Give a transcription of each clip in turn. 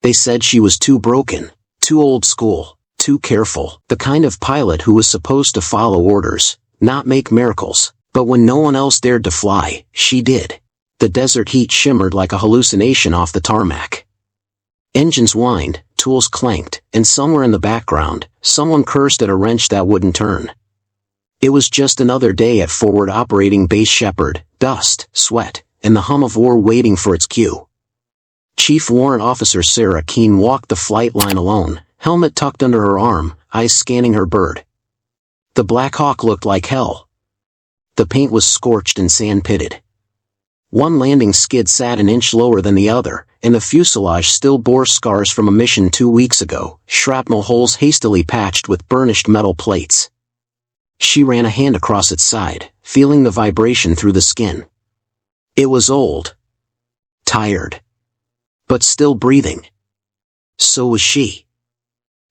They said she was too broken, too old school, too careful, the kind of pilot who was supposed to follow orders, not make miracles. But when no one else dared to fly, she did. The desert heat shimmered like a hallucination off the tarmac. Engines whined, tools clanked, and somewhere in the background, someone cursed at a wrench that wouldn't turn. It was just another day at Forward Operating Base Shepherd, dust, sweat, and the hum of war waiting for its cue. Chief Warrant Officer Sarah Keene walked the flight line alone, helmet tucked under her arm, eyes scanning her bird. The Black Hawk looked like hell. The paint was scorched and sand-pitted. One landing skid sat an inch lower than the other, and the fuselage still bore scars from a mission 2 weeks ago, shrapnel holes hastily patched with burnished metal plates. She ran a hand across its side, feeling the vibration through the skin. It was old. Tired. But still breathing. So was she.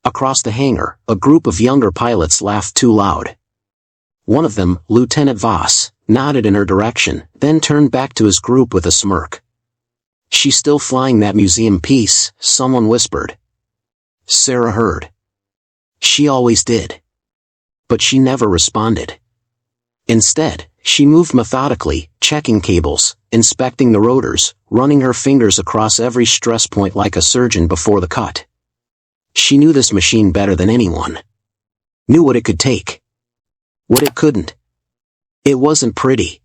Across the hangar, a group of younger pilots laughed too loud. One of them, Lieutenant Voss, nodded in her direction, then turned back to his group with a smirk. "She's still flying that museum piece," someone whispered. Sarah heard. She always did. But she never responded. Instead, she moved methodically, checking cables, inspecting the rotors, running her fingers across every stress point like a surgeon before the cut. She knew this machine better than anyone. Knew what it could take. What it couldn't. It wasn't pretty.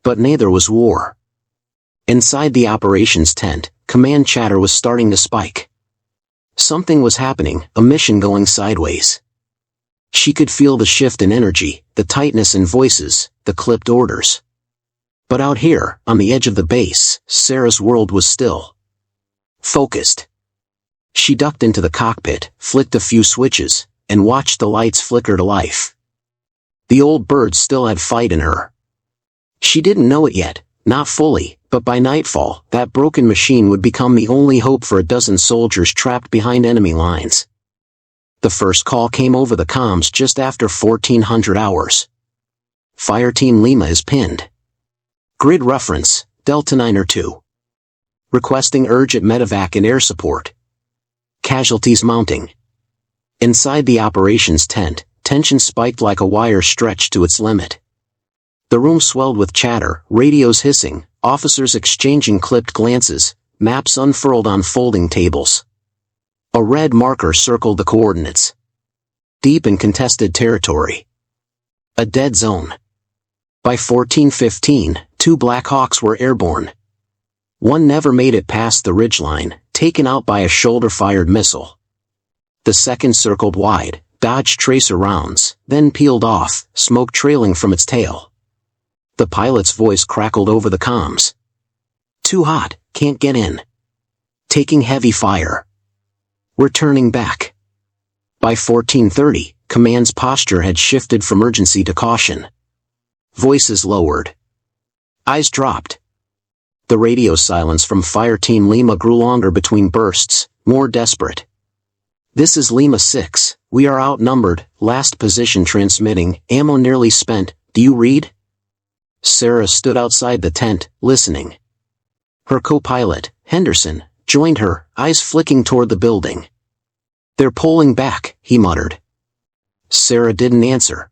But neither was war. Inside the operations tent, command chatter was starting to spike. Something was happening, a mission going sideways. She could feel the shift in energy, the tightness in voices, the clipped orders. But out here, on the edge of the base, Sarah's world was still. Focused. She ducked into the cockpit, flicked a few switches, and watched the lights flicker to life. The old bird still had fight in her. She didn't know it yet, not fully, but by nightfall, that broken machine would become the only hope for a dozen soldiers trapped behind enemy lines. The first call came over the comms just after 1400 hours. Fireteam Lima is pinned. Grid reference, Delta 902. Requesting urgent medevac and air support. Casualties mounting. Inside the operations tent, tension spiked like a wire stretched to its limit. The room swelled with chatter, radios hissing, officers exchanging clipped glances, maps unfurled on folding tables. A red marker circled the coordinates. Deep in contested territory. A dead zone. By 1415, 2 Black Hawks were airborne. One never made it past the ridgeline, taken out by a shoulder-fired missile. The second circled wide, dodged tracer rounds, then peeled off, smoke trailing from its tail. The pilot's voice crackled over the comms. "Too hot, can't get in. Taking heavy fire. We're turning back." By 1430, command's posture had shifted from urgency to caution. Voices lowered. Eyes dropped. The radio silence from Fireteam Lima grew longer between bursts, more desperate. "This is Lima 6, we are outnumbered, last position transmitting, ammo nearly spent, do you read?" Sarah stood outside the tent, listening. Her co-pilot, Henderson, joined her, eyes flicking toward the building. "They're pulling back," he muttered. Sarah didn't answer.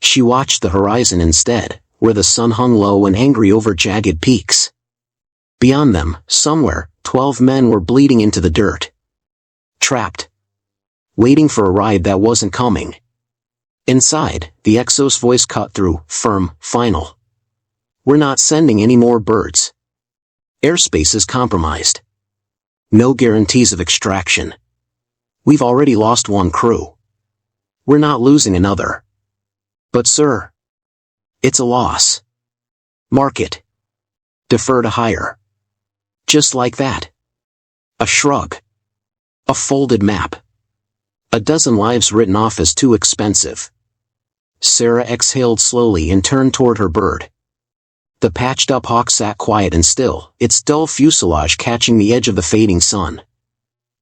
She watched the horizon instead, where the sun hung low and angry over jagged peaks. Beyond them, somewhere, 12 men were bleeding into the dirt. Trapped. Waiting for a ride that wasn't coming. Inside, the Exos voice cut through, firm, final. "We're not sending any more birds. Airspace is compromised. No guarantees of extraction. We've already lost 1 crew. We're not losing another." "But sir." "It's a loss. Mark it. Defer to hire." Just like that. A shrug. A folded map. A dozen lives written off as too expensive. Sarah exhaled slowly and turned toward her bird. The patched-up hawk sat quiet and still, its dull fuselage catching the edge of the fading sun.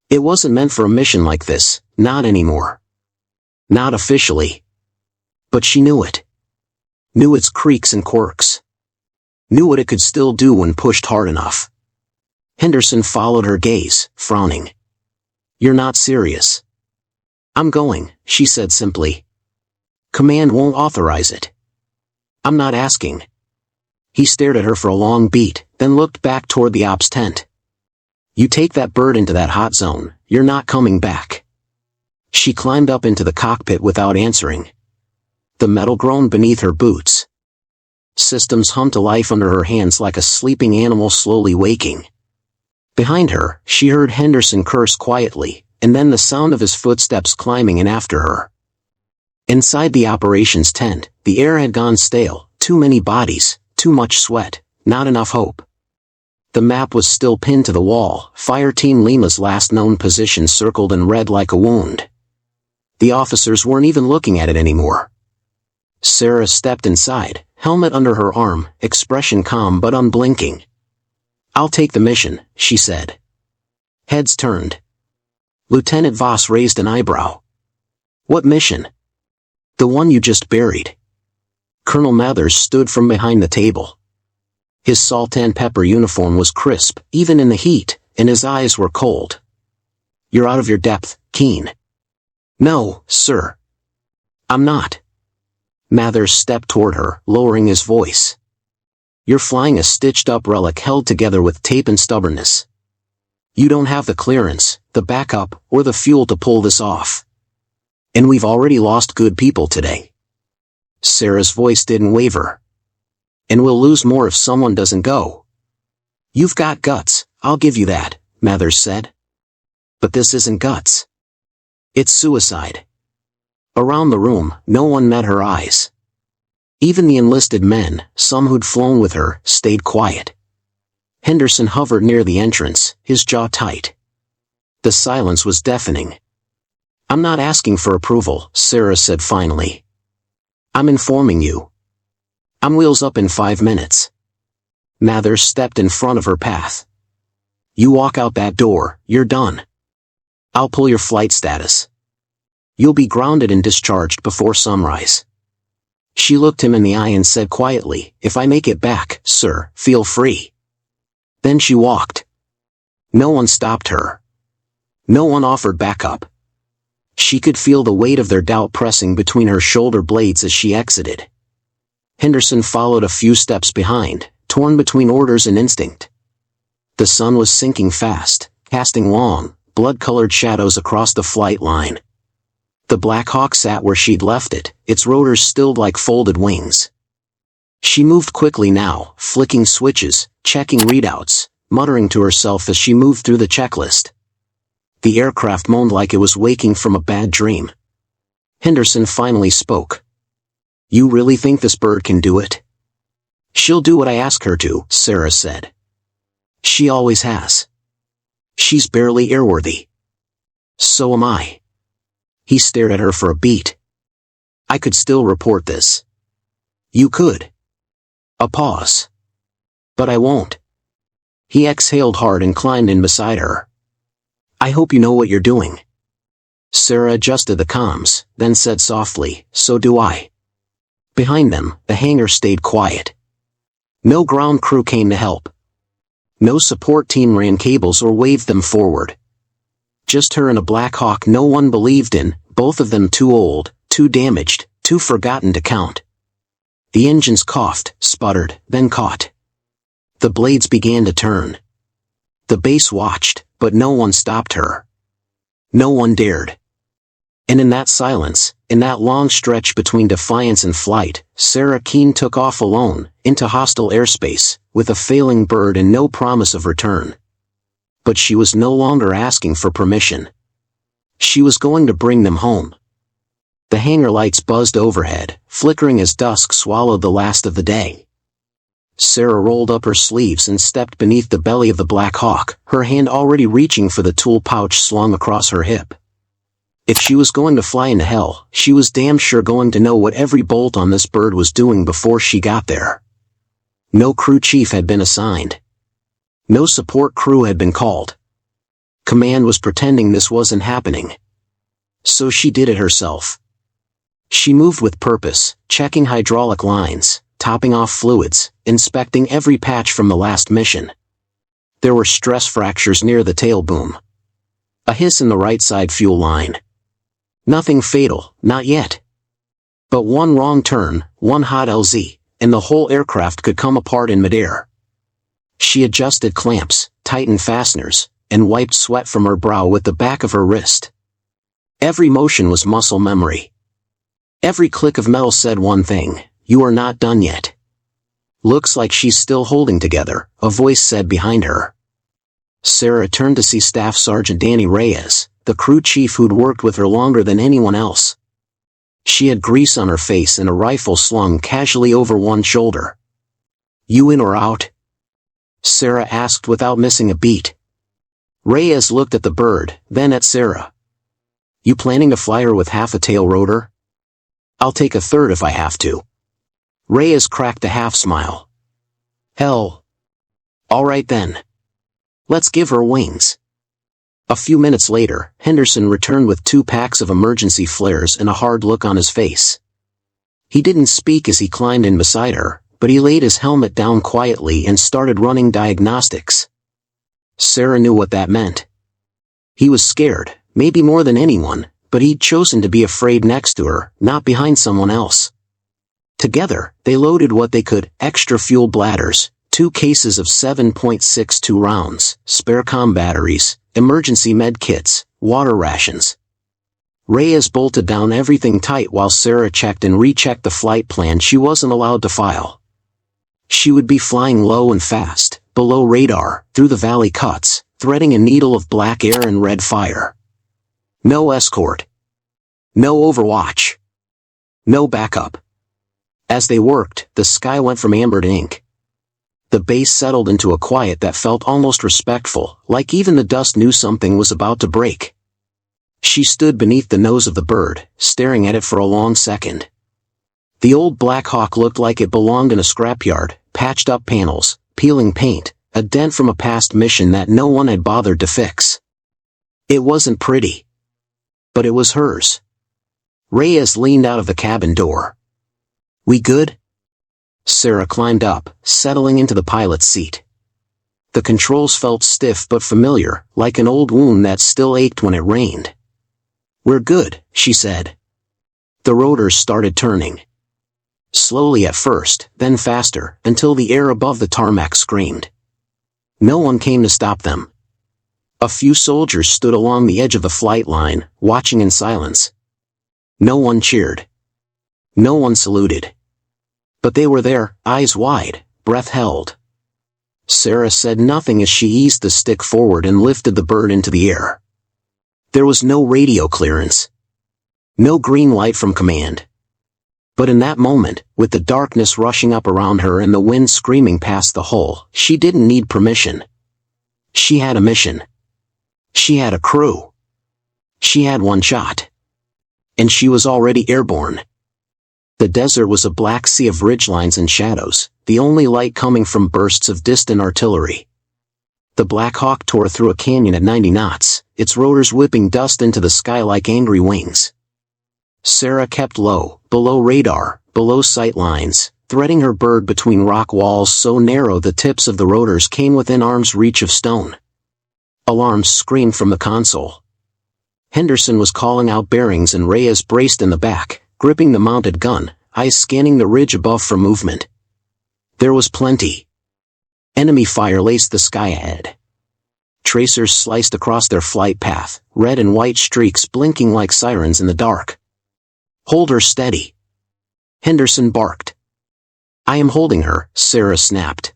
It wasn't meant for a mission like this, not anymore. Not officially. But she knew it. Knew its creaks and quirks. Knew what it could still do when pushed hard enough. Henderson followed her gaze, frowning. "You're not serious." "I'm going," she said simply. "Command won't authorize it." "I'm not asking." He stared at her for a long beat, then looked back toward the ops tent. "You take that bird into that hot zone, you're not coming back." She climbed up into the cockpit without answering. The metal groaned beneath her boots. Systems hummed to life under her hands like a sleeping animal slowly waking. Behind her, she heard Henderson curse quietly, and then the sound of his footsteps climbing in after her. Inside the operations tent, the air had gone stale, too many bodies, too much sweat, not enough hope. The map was still pinned to the wall, Fire Team Lima's last known position circled in red like a wound. The officers weren't even looking at it anymore. Sarah stepped inside, helmet under her arm, expression calm but unblinking. "I'll take the mission," she said. Heads turned. Lieutenant Voss raised an eyebrow. "What mission?" "The one you just buried." Colonel Mathers stood from behind the table. His salt and pepper uniform was crisp, even in the heat, and his eyes were cold. "You're out of your depth, Keen." "No, sir. I'm not." Mathers stepped toward her, lowering his voice. "You're flying a stitched-up relic held together with tape and stubbornness. You don't have the clearance, the backup, or the fuel to pull this off. And we've already lost good people today." Sarah's voice didn't waver. "And we'll lose more if someone doesn't go." "You've got guts, I'll give you that," Mathers said. "But this isn't guts. It's suicide." Around the room, no one met her eyes. Even the enlisted men, some who'd flown with her, stayed quiet. Henderson hovered near the entrance, his jaw tight. The silence was deafening. "I'm not asking for approval," Sarah said finally. "I'm informing you. I'm wheels up in 5 minutes." Mathers stepped in front of her path. "You walk out that door, you're done. I'll pull your flight status. You'll be grounded and discharged before sunrise." She looked him in the eye and said quietly, "If I make it back, sir, feel free." Then she walked. No one stopped her. No one offered backup. She could feel the weight of their doubt pressing between her shoulder blades as she exited. Henderson followed a few steps behind, torn between orders and instinct. The sun was sinking fast, casting long, blood-colored shadows across the flight line. The Black Hawk sat where she'd left it, its rotors stilled like folded wings. She moved quickly now, flicking switches, checking readouts, muttering to herself as she moved through the checklist. The aircraft moaned like it was waking from a bad dream. Henderson finally spoke. "You really think this bird can do it?" "She'll do what I ask her to," Sarah said. "She always has. She's barely airworthy." "So am I." He stared at her for a beat. "I could still report this." "You could." A pause. "But I won't." He exhaled hard and climbed in beside her. "I hope you know what you're doing." Sarah adjusted the comms, then said softly, "So do I." Behind them, the hangar stayed quiet. No ground crew came to help. No support team ran cables or waved them forward. Just her and a Black Hawk no one believed in, both of them too old, too damaged, too forgotten to count. The engines coughed, sputtered, then caught. The blades began to turn. The base watched, but no one stopped her. No one dared. And in that silence, in that long stretch between defiance and flight, Sarah Keene took off alone, into hostile airspace, with a failing bird and no promise of return. But she was no longer asking for permission. She was going to bring them home. The hangar lights buzzed overhead, flickering as dusk swallowed the last of the day. Sarah rolled up her sleeves and stepped beneath the belly of the Black Hawk, her hand already reaching for the tool pouch slung across her hip. If she was going to fly into hell, she was damn sure going to know what every bolt on this bird was doing before she got there. No crew chief had been assigned. No support crew had been called. Command was pretending this wasn't happening. So she did it herself. She moved with purpose, checking hydraulic lines, topping off fluids, inspecting every patch from the last mission. There were stress fractures near the tail boom. A hiss in the right side fuel line. Nothing fatal, not yet. But one wrong turn, one hot LZ, and the whole aircraft could come apart in midair. She adjusted clamps, tightened fasteners, and wiped sweat from her brow with the back of her wrist. Every motion was muscle memory. Every click of metal said one thing: you are not done yet. Looks like she's still holding together, a voice said behind her. Sarah turned to see Staff Sergeant Danny Reyes, the crew chief who'd worked with her longer than anyone else. She had grease on her face and a rifle slung casually over one shoulder. You in or out? Sarah asked without missing a beat. Reyes looked at the bird, then at Sarah. You planning to fly her with half a tail rotor? I'll take a third if I have to. Reyes cracked a half smile. Hell. All right then. Let's give her wings. A few minutes later, Henderson returned with 2 packs of emergency flares and a hard look on his face. He didn't speak as he climbed in beside her, but he laid his helmet down quietly and started running diagnostics. Sarah knew what that meant. He was scared, maybe more than anyone, but he'd chosen to be afraid next to her, not behind someone else. Together, they loaded what they could: extra fuel bladders, 2 cases of 7.62 rounds, spare comm batteries, emergency med kits, water rations. Reyes bolted down everything tight while Sarah checked and rechecked the flight plan she wasn't allowed to file. She would be flying low and fast, below radar, through the valley cuts, threading a needle of black air and red fire. No escort. No overwatch. No backup. As they worked, the sky went from amber to ink. The base settled into a quiet that felt almost respectful, like even the dust knew something was about to break. She stood beneath the nose of the bird, staring at it for a long second. The old Black Hawk looked like it belonged in a scrapyard: patched up panels, peeling paint, a dent from a past mission that no one had bothered to fix. It wasn't pretty. But it was hers. Reyes leaned out of the cabin door. We good? Sarah climbed up, settling into the pilot's seat. The controls felt stiff but familiar, like an old wound that still ached when it rained. We're good, she said. The rotors started turning. Slowly at first, then faster, until the air above the tarmac screamed. No one came to stop them. A few soldiers stood along the edge of the flight line, watching in silence. No one cheered. No one saluted. But they were there, eyes wide, breath held. Sarah said nothing as she eased the stick forward and lifted the bird into the air. There was no radio clearance. No green light from command. But in that moment, with the darkness rushing up around her and the wind screaming past the hull, she didn't need permission. She had a mission. She had a crew. She had one shot. And she was already airborne. The desert was a black sea of ridgelines and shadows, the only light coming from bursts of distant artillery. The Black Hawk tore through a canyon at 90 knots, its rotors whipping dust into the sky like angry wings. Sarah kept low, below radar, below sight lines, threading her bird between rock walls so narrow the tips of the rotors came within arm's reach of stone. Alarms screamed from the console. Henderson was calling out bearings and Reyes braced in the back, gripping the mounted gun, eyes scanning the ridge above for movement. There was plenty. Enemy fire laced the sky ahead. Tracers sliced across their flight path, red and white streaks blinking like sirens in the dark. Hold her steady. Henderson barked. I am holding her, Sarah snapped.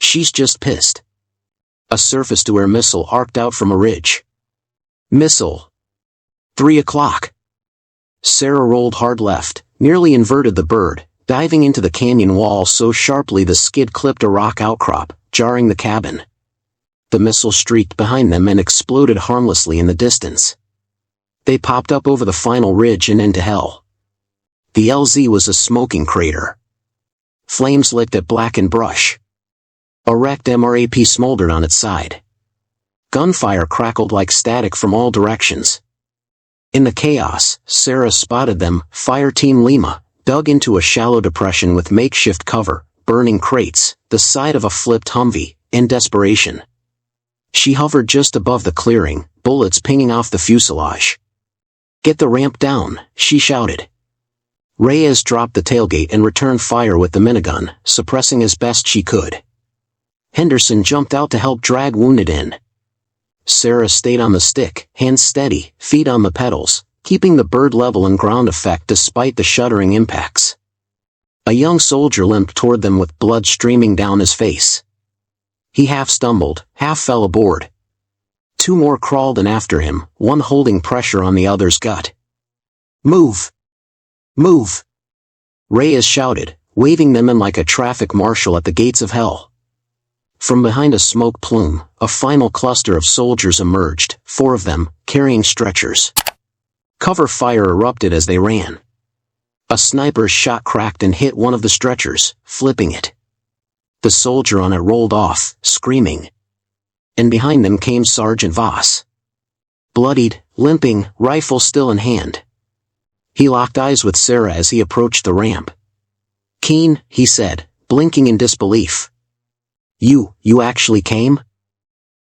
She's just pissed. A surface-to-air missile arced out from a ridge. Missile. 3 o'clock. Sarah rolled hard left, nearly inverted the bird, diving into the canyon wall so sharply the skid clipped a rock outcrop, jarring the cabin. The missile streaked behind them and exploded harmlessly in the distance. They popped up over the final ridge and into hell. The LZ was a smoking crater. Flames licked at blackened brush. A wrecked MRAP smoldered on its side. Gunfire crackled like static from all directions. In the chaos, Sarah spotted them, Fire Team Lima, dug into a shallow depression with makeshift cover, burning crates, the side of a flipped Humvee, in desperation. She hovered just above the clearing, bullets pinging off the fuselage. "Get the ramp down," she shouted. Reyes dropped the tailgate and returned fire with the minigun, suppressing as best she could. Henderson jumped out to help drag Wounded in. Sarah stayed on the stick, hands steady, feet on the pedals, keeping the bird level and ground effect despite the shuddering impacts. A young soldier limped toward them with blood streaming down his face. He half stumbled, half fell aboard. Two more crawled in after him, one holding pressure on the other's gut. "Move! Move!" Reyes shouted, waving them in like a traffic marshal at the gates of hell. From behind a smoke plume, a final cluster of soldiers emerged, 4 of them, carrying stretchers. Cover fire erupted as they ran. A sniper's shot cracked and hit one of the stretchers, flipping it. The soldier on it rolled off, screaming. And behind them came Sergeant Voss. Bloodied, limping, rifle still in hand. He locked eyes with Sarah as he approached the ramp. "Keen," he said, blinking in disbelief. You actually came?"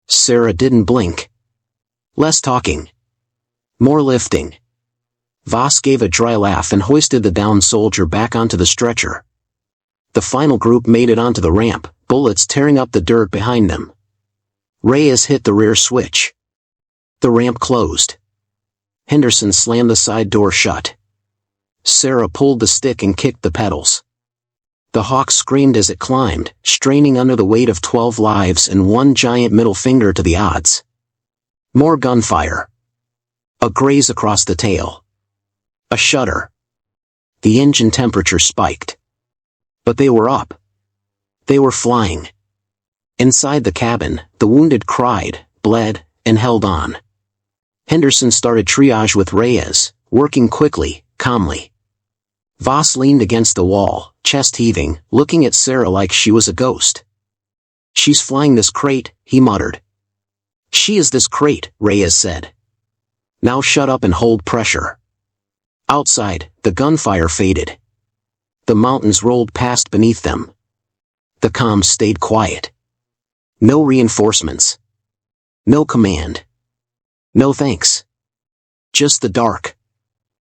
Sarah didn't blink. "Less talking. More lifting." Voss gave a dry laugh and hoisted the downed soldier back onto the stretcher. The final group made it onto the ramp, bullets tearing up the dirt behind them. Reyes hit the rear switch. The ramp closed. Henderson slammed the side door shut. Sarah pulled the stick and kicked the pedals. The Hawk screamed as it climbed, straining under the weight of 12 lives and one giant middle finger to the odds. More gunfire. A graze across the tail. A shudder. The engine temperature spiked. But they were up. They were flying. Inside the cabin, the Wounded cried, bled, and held on. Henderson started triage with Reyes, working quickly, calmly. Voss leaned against the wall, chest heaving, looking at Sarah like she was a ghost. "She's flying this crate," he muttered. "She is this crate," Reyes said. "Now shut up and hold pressure." Outside, the gunfire faded. The mountains rolled past beneath them. The comms stayed quiet. No reinforcements. No command. No thanks. Just the dark.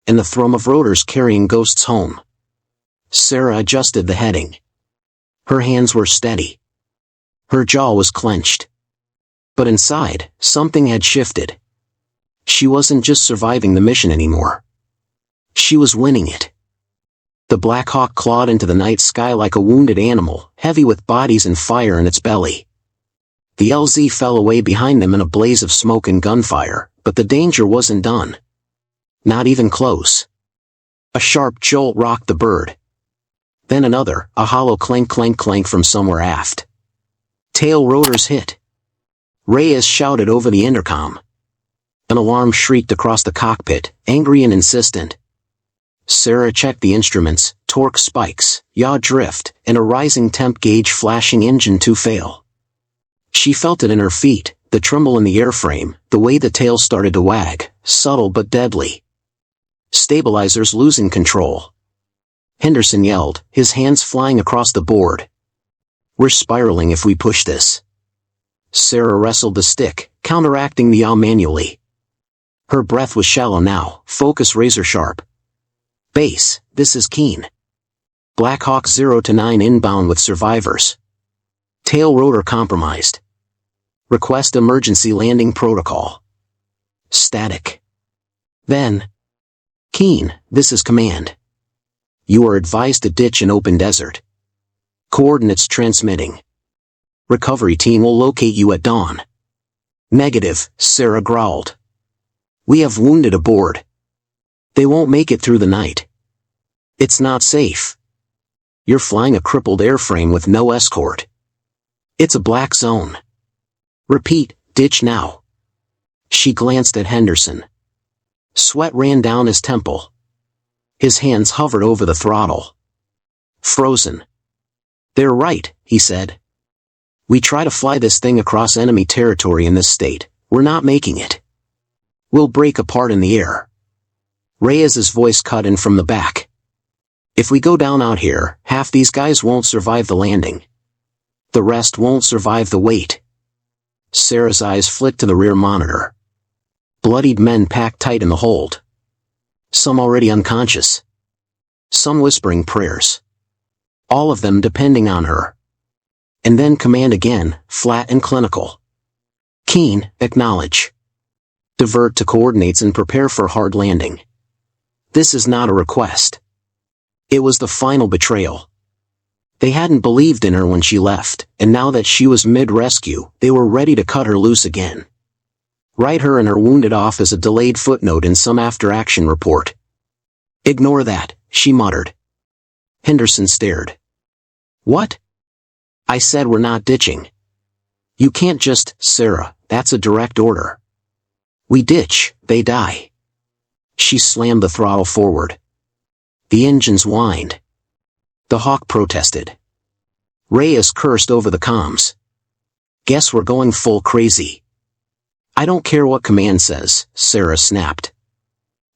And the thrum of rotors carrying ghosts home. Sarah adjusted the heading. Her hands were steady. Her jaw was clenched. But inside, something had shifted. She wasn't just surviving the mission anymore. She was winning it. The Black Hawk clawed into the night sky like a wounded animal, heavy with bodies and fire in its belly. The LZ fell away behind them in a blaze of smoke and gunfire, but the danger wasn't done. Not even close. A sharp jolt rocked the bird. Then another, a hollow clank clank clank from somewhere aft. Tail rotors hit. Reyes shouted over the intercom. An alarm shrieked across the cockpit, angry and insistent. Sarah checked the instruments, torque spikes, yaw drift, and a rising temp gauge flashing engine to fail. She felt it in her feet, the tremble in the airframe, the way the tail started to wag, subtle but deadly. Stabilizers losing control. Henderson yelled, his hands flying across the board. "We're spiraling if we push this." Sarah wrestled the stick, counteracting the yaw manually. Her breath was shallow now, focus razor sharp. "Base, this is Keen. Black Hawk 0 to 9 inbound with survivors. Tail rotor compromised. Request emergency landing protocol." Static. Then. "Keen, this is command. You are advised to ditch in open desert. Coordinates transmitting. Recovery team will locate you at dawn." "Negative," Sarah growled. "We have Wounded aboard. They won't make it through the night. It's not safe. You're flying a crippled airframe with no escort. It's a black zone. Repeat, ditch now." She glanced at Henderson. Sweat ran down his temple. His hands hovered over the throttle. Frozen. "They're right," he said. "We try to fly this thing across enemy territory in this state, we're not making it. We'll break apart in the air." Reyes's voice cut in from the back. "If we go down out here, half these guys won't survive the landing. The rest won't survive the weight. Sarah's eyes flicked to the rear monitor. Bloodied men packed tight in the hold. Some already unconscious. Some whispering prayers. All of them depending on her. And then command again, flat and clinical. Keen, acknowledge. Divert to coordinates and prepare for hard landing. This is not a request. It was the final betrayal. They hadn't believed in her when she left, and now that she was mid-rescue, they were ready to cut her loose again. Write her and her wounded off as a delayed footnote in some after-action report. Ignore that, she muttered. Henderson stared. What? I said we're not ditching. You can't just, Sarah, that's a direct order. We ditch, they die. She slammed the throttle forward. The engines whined. The Hawk protested. Reyes cursed over the comms. Guess we're going full crazy. I don't care what command says, Sarah snapped.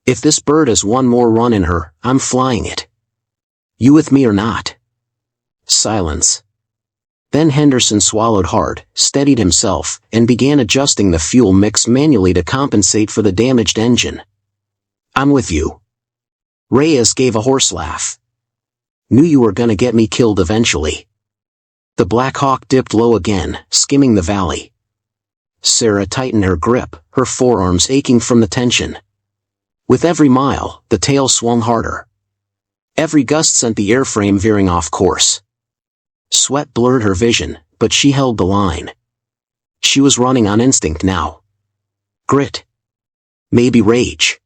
If this bird has one more run in her, I'm flying it. You with me or not? Silence. Then Henderson swallowed hard, steadied himself, and began adjusting the fuel mix manually to compensate for the damaged engine. I'm with you. Reyes gave a hoarse laugh. Knew you were gonna get me killed eventually. The Black Hawk dipped low again, skimming the valley. Sarah tightened her grip, her forearms aching from the tension. With every mile, the tail swung harder. Every gust sent the airframe veering off course. Sweat blurred her vision, but she held the line. She was running on instinct now. Grit. Maybe rage.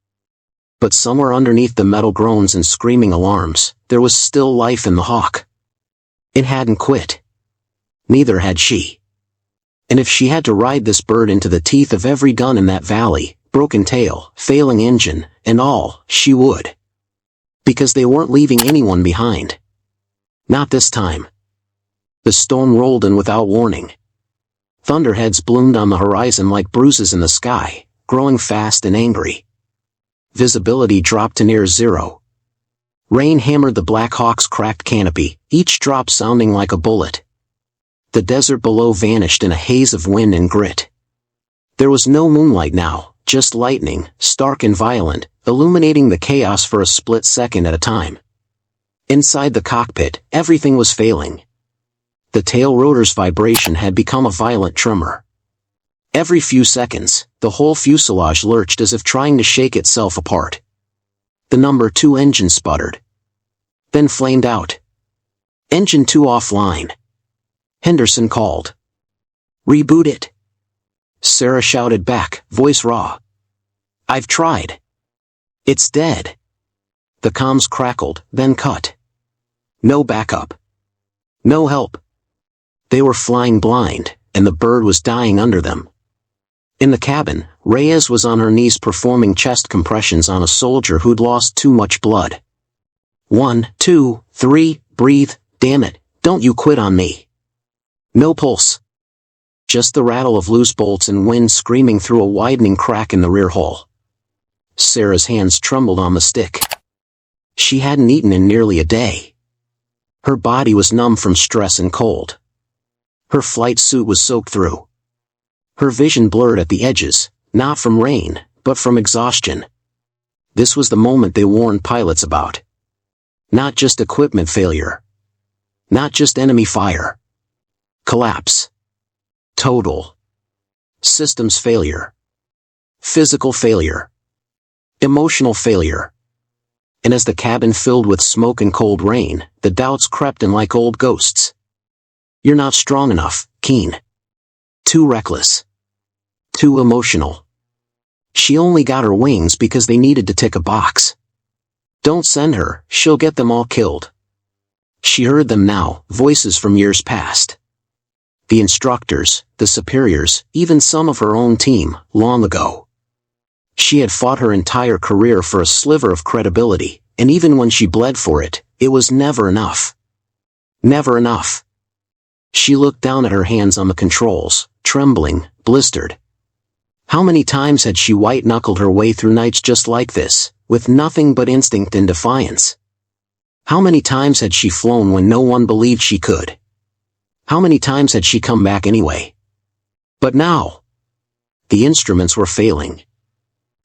But somewhere underneath the metal groans and screaming alarms, there was still life in the Hawk. It hadn't quit. Neither had she. And if she had to ride this bird into the teeth of every gun in that valley, broken tail, failing engine, and all, she would. Because they weren't leaving anyone behind. Not this time. The storm rolled in without warning. Thunderheads bloomed on the horizon like bruises in the sky, growing fast and angry. Visibility dropped to near zero. Rain hammered the Black Hawk's cracked canopy, each drop sounding like a bullet. The desert below vanished in a haze of wind and grit. There was no moonlight now, just lightning, stark and violent, illuminating the chaos for a split second at a time. Inside the cockpit, everything was failing. The tail rotor's vibration had become a violent tremor. Every few seconds, the whole fuselage lurched as if trying to shake itself apart. The number 2 engine sputtered. Then flamed out. Engine 2 offline. Henderson called. Reboot it. Sarah shouted back, voice raw. I've tried. It's dead. The comms crackled, then cut. No backup. No help. They were flying blind, and the bird was dying under them. In the cabin, Reyes was on her knees performing chest compressions on a soldier who'd lost too much blood. 1, 2, 3, breathe, damn it, don't you quit on me. No pulse. Just the rattle of loose bolts and wind screaming through a widening crack in the rear hull. Sarah's hands trembled on the stick. She hadn't eaten in nearly a day. Her body was numb from stress and cold. Her flight suit was soaked through. Her vision blurred at the edges, not from rain, but from exhaustion. This was the moment they warned pilots about. Not just equipment failure. Not just enemy fire. Collapse. Total. Systems failure. Physical failure. Emotional failure. And as the cabin filled with smoke and cold rain, the doubts crept in like old ghosts. You're not strong enough, Keen. Too reckless. Too emotional. She only got her wings because they needed to tick a box. Don't send her, she'll get them all killed. She heard them now, voices from years past. The instructors, the superiors, even some of her own team, long ago. She had fought her entire career for a sliver of credibility, and even when she bled for it, it was never enough. Never enough. She looked down at her hands on the controls, trembling, blistered. How many times had she white-knuckled her way through nights just like this, with nothing but instinct and defiance? How many times had she flown when no one believed she could? How many times had she come back anyway? But now, the instruments were failing.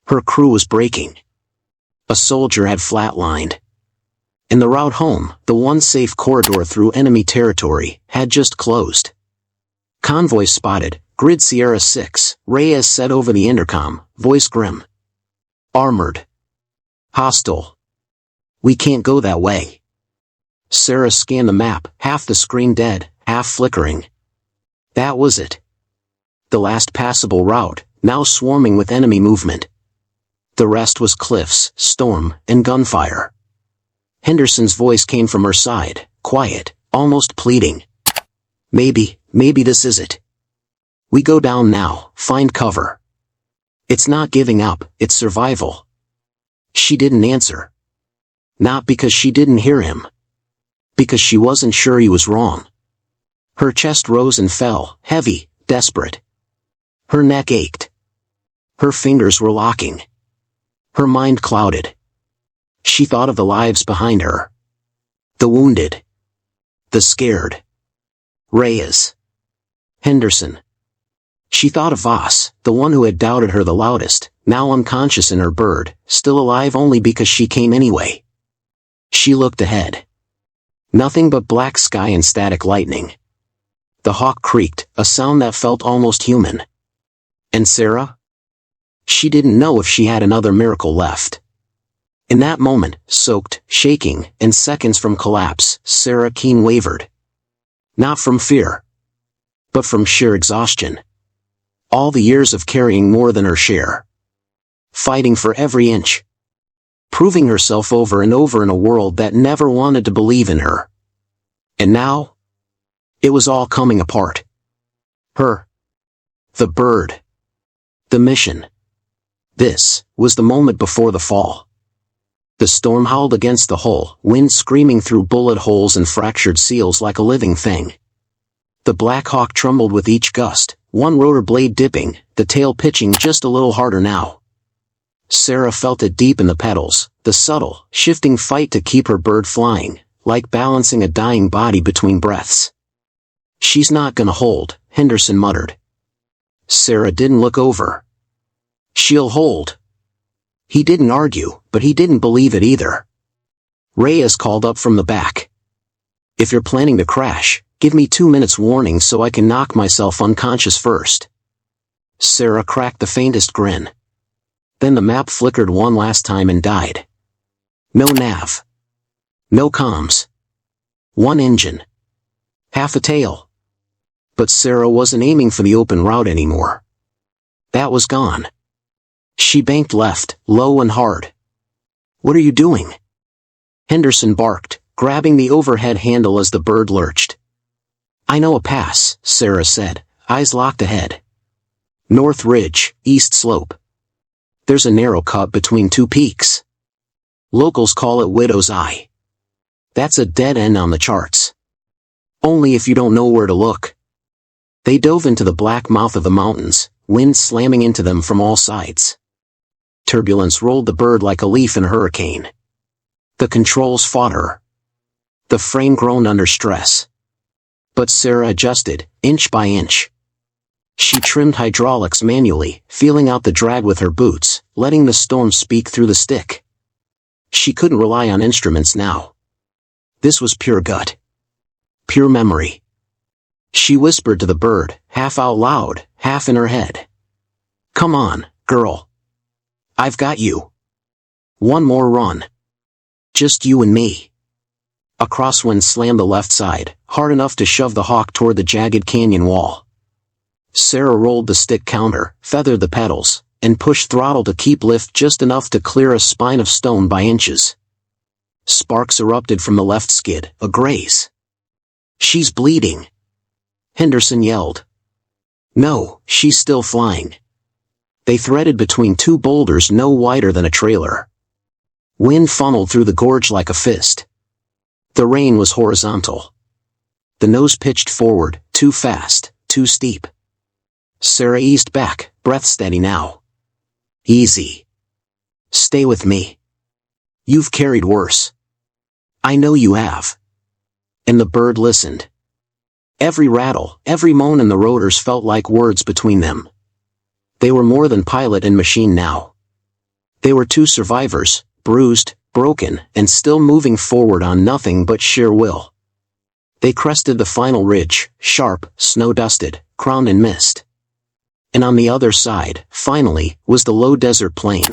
Her crew was breaking. A soldier had flatlined. And the route home, the one safe corridor through enemy territory, had just closed. Convoy spotted, Grid Sierra 6, Reyes said over the intercom, voice grim. Armored. Hostile. We can't go that way. Sarah scanned the map, half the screen dead, half flickering. That was it. The last passable route, now swarming with enemy movement. The rest was cliffs, storm, and gunfire. Henderson's voice came from her side, quiet, almost pleading. Maybe this is it. We go down now, find cover. It's not giving up, it's survival. She didn't answer. Not because she didn't hear him. Because she wasn't sure he was wrong. Her chest rose and fell, heavy, desperate. Her neck ached. Her fingers were locking. Her mind clouded. She thought of the lives behind her. The wounded. The scared. Reyes. Henderson. She thought of Voss, the one who had doubted her the loudest, now unconscious in her bird, still alive only because she came anyway. She looked ahead. Nothing but black sky and static lightning. The hawk creaked, a sound that felt almost human. And Sarah? She didn't know if she had another miracle left. In that moment, soaked, shaking, and seconds from collapse, Sarah Keene wavered. Not from fear, but from sheer exhaustion. All the years of carrying more than her share. Fighting for every inch. Proving herself over and over in a world that never wanted to believe in her. And now? It was all coming apart. Her. The bird. The mission. This was the moment before the fall. The storm howled against the hull, wind screaming through bullet holes and fractured seals like a living thing. The Black Hawk trembled with each gust, one rotor blade dipping, the tail pitching just a little harder now. Sarah felt it deep in the pedals, the subtle, shifting fight to keep her bird flying, like balancing a dying body between breaths. She's not gonna hold, Henderson muttered. Sarah didn't look over. She'll hold. He didn't argue, but he didn't believe it either. Reyes called up from the back. If you're planning to crash, give me 2 minutes warning so I can knock myself unconscious first. Sarah cracked the faintest grin. Then the map flickered one last time and died. No nav. No comms. One engine. Half a tail. But Sarah wasn't aiming for the open route anymore. That was gone. She banked left, low and hard. What are you doing? Henderson barked, grabbing the overhead handle as the bird lurched. I know a pass, Sarah said, eyes locked ahead. North Ridge, East Slope. There's a narrow cut between two peaks. Locals call it Widow's Eye. That's a dead end on the charts. Only if you don't know where to look. They dove into the black mouth of the mountains, wind slamming into them from all sides. Turbulence rolled the bird like a leaf in a hurricane. The controls fought her. The frame groaned under stress. But Sarah adjusted, inch by inch. She trimmed hydraulics manually, feeling out the drag with her boots, letting the storm speak through the stick. She couldn't rely on instruments now. This was pure gut. Pure memory. She whispered to the bird, half out loud, half in her head. Come on, girl. I've got you. One more run. Just you and me. A crosswind slammed the left side, hard enough to shove the hawk toward the jagged canyon wall. Sarah rolled the stick counter, feathered the pedals, and pushed throttle to keep lift just enough to clear a spine of stone by inches. Sparks erupted from the left skid, a graze. She's bleeding. Henderson yelled. No, she's still flying. They threaded between two boulders no wider than a trailer. Wind funneled through the gorge like a fist. The rain was horizontal. The nose pitched forward, too fast, too steep. Sarah eased back, breath steady now. Easy. Stay with me. You've carried worse. I know you have. And the bird listened. Every rattle, every moan in the rotors felt like words between them. They were more than pilot and machine now. They were two survivors, bruised, broken, and still moving forward on nothing but sheer will. They crested the final ridge, sharp, snow-dusted, crowned in mist. And on the other side, finally, was the low desert plain.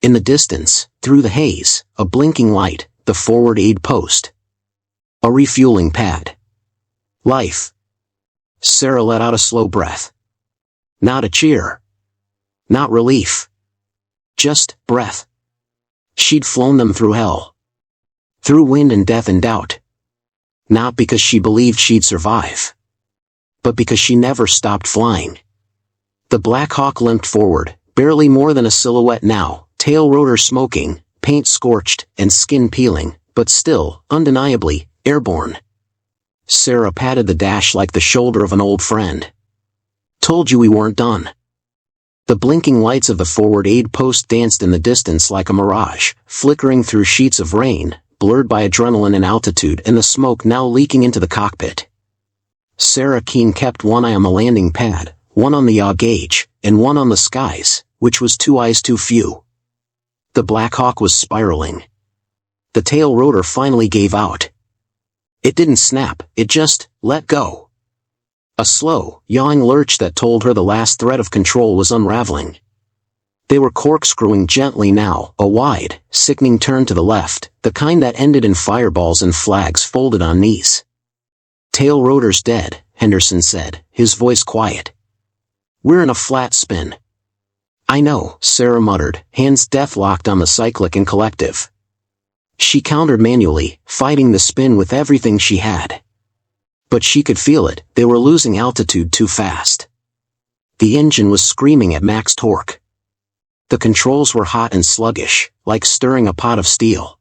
In the distance, through the haze, a blinking light, the forward aid post. A refueling pad. Life. Sarah let out a slow breath. Not a cheer. Not relief. Just breath. She'd flown them through hell. Through wind and death and doubt. Not because she believed she'd survive, but because she never stopped flying. The Black Hawk limped forward, barely more than a silhouette now, tail rotor smoking, paint scorched, and skin peeling, but still, undeniably, airborne. Sarah patted the dash like the shoulder of an old friend. Told you we weren't done. The blinking lights of the forward aid post danced in the distance like a mirage, flickering through sheets of rain, blurred by adrenaline and altitude and the smoke now leaking into the cockpit. Sarah Keene kept one eye on the landing pad, one on the yaw gauge, and one on the skies, which was 2 eyes too few. The Black Hawk was spiraling. The tail rotor finally gave out. It didn't snap, it just let go. A slow, yawing lurch that told her the last thread of control was unraveling. They were corkscrewing gently now, a wide, sickening turn to the left, the kind that ended in fireballs and flags folded on knees. Tail rotor's dead, Henderson said, his voice quiet. We're in a flat spin. I know, Sarah muttered, hands death-locked on the cyclic and collective. She countered manually, fighting the spin with everything she had. But she could feel it, they were losing altitude too fast. The engine was screaming at max torque. The controls were hot and sluggish, like stirring a pot of steel.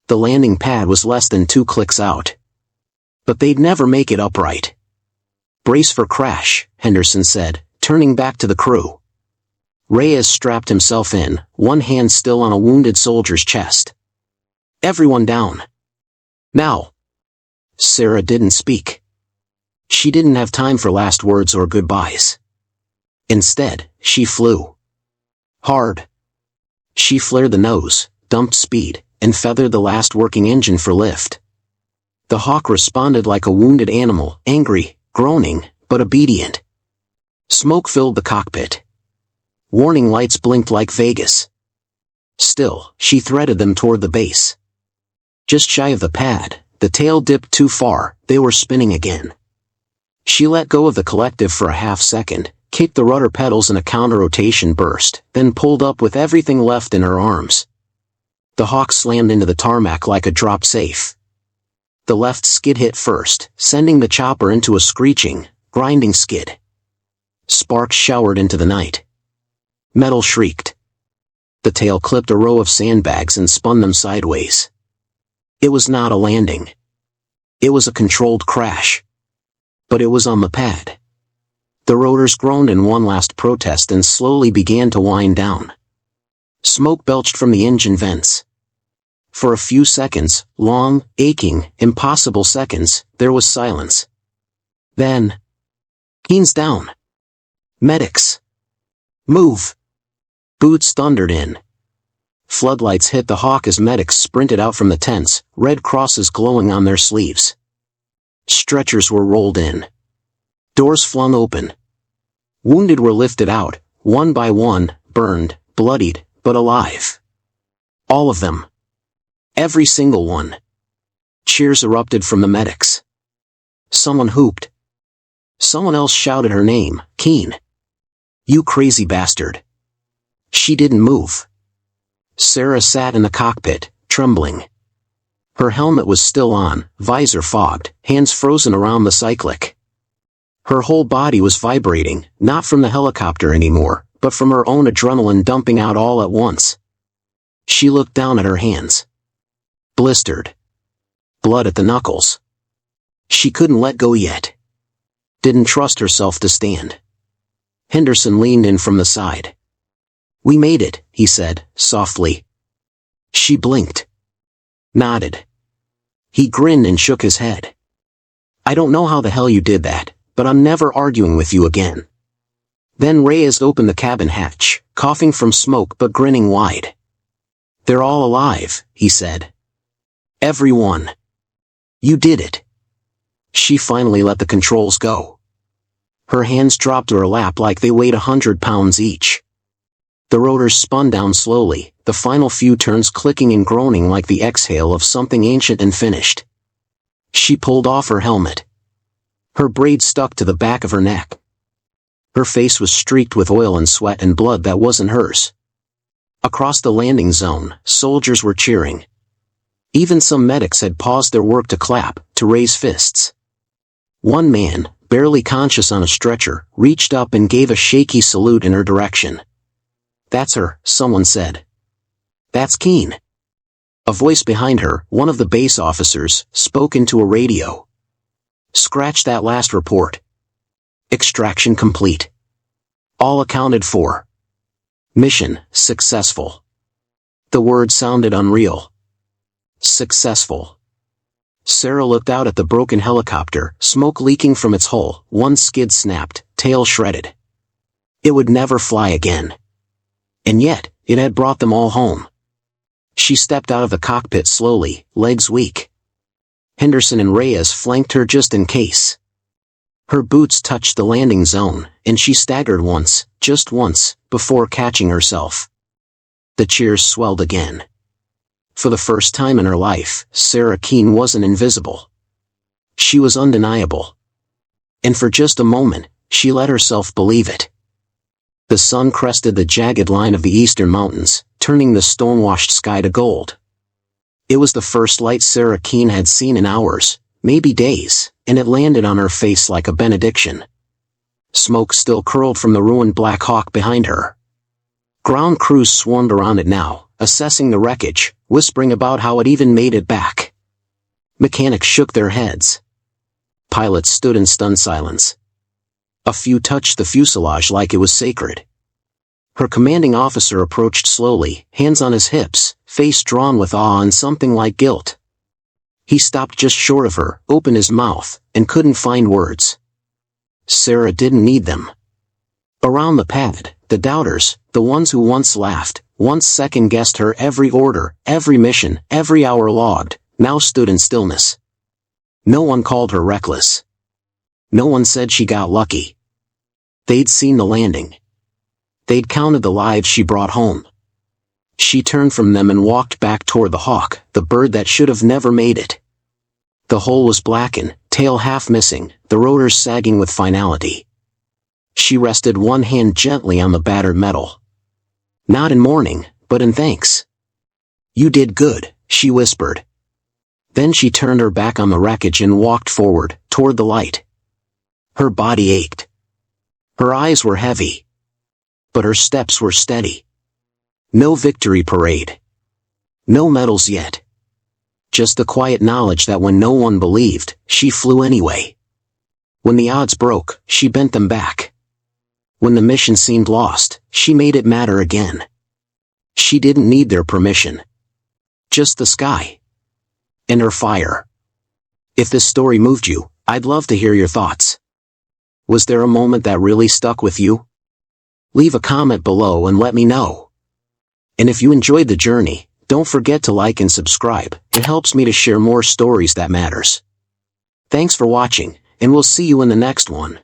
The landing pad was less than 2 clicks out. But they'd never make it upright. Brace for crash, Henderson said, turning back to the crew. Reyes strapped himself in, one hand still on a wounded soldier's chest. Everyone down. Now. Sarah didn't speak. She didn't have time for last words or goodbyes. Instead, she flew. Hard. She flared the nose, dumped speed, and feathered the last working engine for lift. The Hawk responded like a wounded animal, angry, groaning, but obedient. Smoke filled the cockpit. Warning lights blinked like Vegas. Still, she threaded them toward the base. Just shy of the pad, the tail dipped too far, they were spinning again. She let go of the collective for a half second, kicked the rudder pedals in a counter-rotation burst, then pulled up with everything left in her arms. The Hawk slammed into the tarmac like a drop safe. The left skid hit first, sending the chopper into a screeching, grinding skid. Sparks showered into the night. Metal shrieked. The tail clipped a row of sandbags and spun them sideways. It was not a landing. It was a controlled crash. But it was on the pad. The rotors groaned in one last protest and slowly began to wind down. Smoke belched from the engine vents. For a few seconds, long, aching, impossible seconds, there was silence. Then, Keen's down. Medics. Move. Boots thundered in. Floodlights hit the Hawk as medics sprinted out from the tents, red crosses glowing on their sleeves. Stretchers were rolled in. Doors flung open. Wounded were lifted out, one by one, burned, bloodied, but alive. All of them. Every single one. Cheers erupted from the medics. Someone hooped. Someone else shouted her name, Keen. You crazy bastard. She didn't move. Sarah sat in the cockpit, trembling. Her helmet was still on, visor fogged, hands frozen around the cyclic. Her whole body was vibrating, not from the helicopter anymore, but from her own adrenaline dumping out all at once. She looked down at her hands. Blistered. Blood at the knuckles. She couldn't let go yet. Didn't trust herself to stand. Henderson leaned in from the side. We made it, he said, softly. She blinked. Nodded. He grinned and shook his head. I don't know how the hell you did that, but I'm never arguing with you again. Then Reyes opened the cabin hatch, coughing from smoke but grinning wide. They're all alive, he said. Every one. You did it. She finally let the controls go. Her hands dropped to her lap like they weighed 100 pounds each. The rotors spun down slowly, the final few turns clicking and groaning like the exhale of something ancient and finished. She pulled off her helmet. Her braid stuck to the back of her neck. Her face was streaked with oil and sweat and blood that wasn't hers. Across the landing zone, soldiers were cheering. Even some medics had paused their work to clap, to raise fists. One man, barely conscious on a stretcher, reached up and gave a shaky salute in her direction. That's her, someone said. That's Keen. A voice behind her, one of the base officers, spoke into a radio. Scratch that last report. Extraction complete. All accounted for. Mission successful. The word sounded unreal. Successful. Sarah looked out at the broken helicopter, smoke leaking from its hull, one skid snapped, tail shredded. It would never fly again. And yet, it had brought them all home. She stepped out of the cockpit slowly, legs weak. Henderson and Reyes flanked her just in case. Her boots touched the landing zone, and she staggered once, just once, before catching herself. The cheers swelled again. For the first time in her life, Sarah Keen wasn't invisible. She was undeniable. And for just a moment, she let herself believe it. The sun crested the jagged line of the eastern mountains, turning the stone-washed sky to gold. It was the first light Sarah Keen had seen in hours, maybe days, and it landed on her face like a benediction. Smoke still curled from the ruined Black Hawk behind her. Ground crews swarmed around it now, assessing the wreckage, whispering about how it even made it back. Mechanics shook their heads. Pilots stood in stunned silence. A few touched the fuselage like it was sacred. Her commanding officer approached slowly, hands on his hips, face drawn with awe and something like guilt. He stopped just short of her, opened his mouth, and couldn't find words. Sarah didn't need them. Around the pad, the doubters, the ones who once laughed, once second-guessed her every order, every mission, every hour logged, now stood in stillness. No one called her reckless. No one said she got lucky. They'd seen the landing. They'd counted the lives she brought home. She turned from them and walked back toward the hawk, the bird that should have never made it. The hull was blackened, tail half missing, the rotors sagging with finality. She rested one hand gently on the battered metal. Not in mourning, but in thanks. You did good, she whispered. Then she turned her back on the wreckage and walked forward, toward the light. Her body ached. Her eyes were heavy. But her steps were steady. No victory parade. No medals yet. Just the quiet knowledge that when no one believed, she flew anyway. When the odds broke, she bent them back. When the mission seemed lost, she made it matter again. She didn't need their permission. Just the sky. And her fire. If this story moved you, I'd love to hear your thoughts. Was there a moment that really stuck with you? Leave a comment below and let me know. And if you enjoyed the journey, don't forget to like and subscribe. It helps me to share more stories that matters. Thanks for watching, and we'll see you in the next one.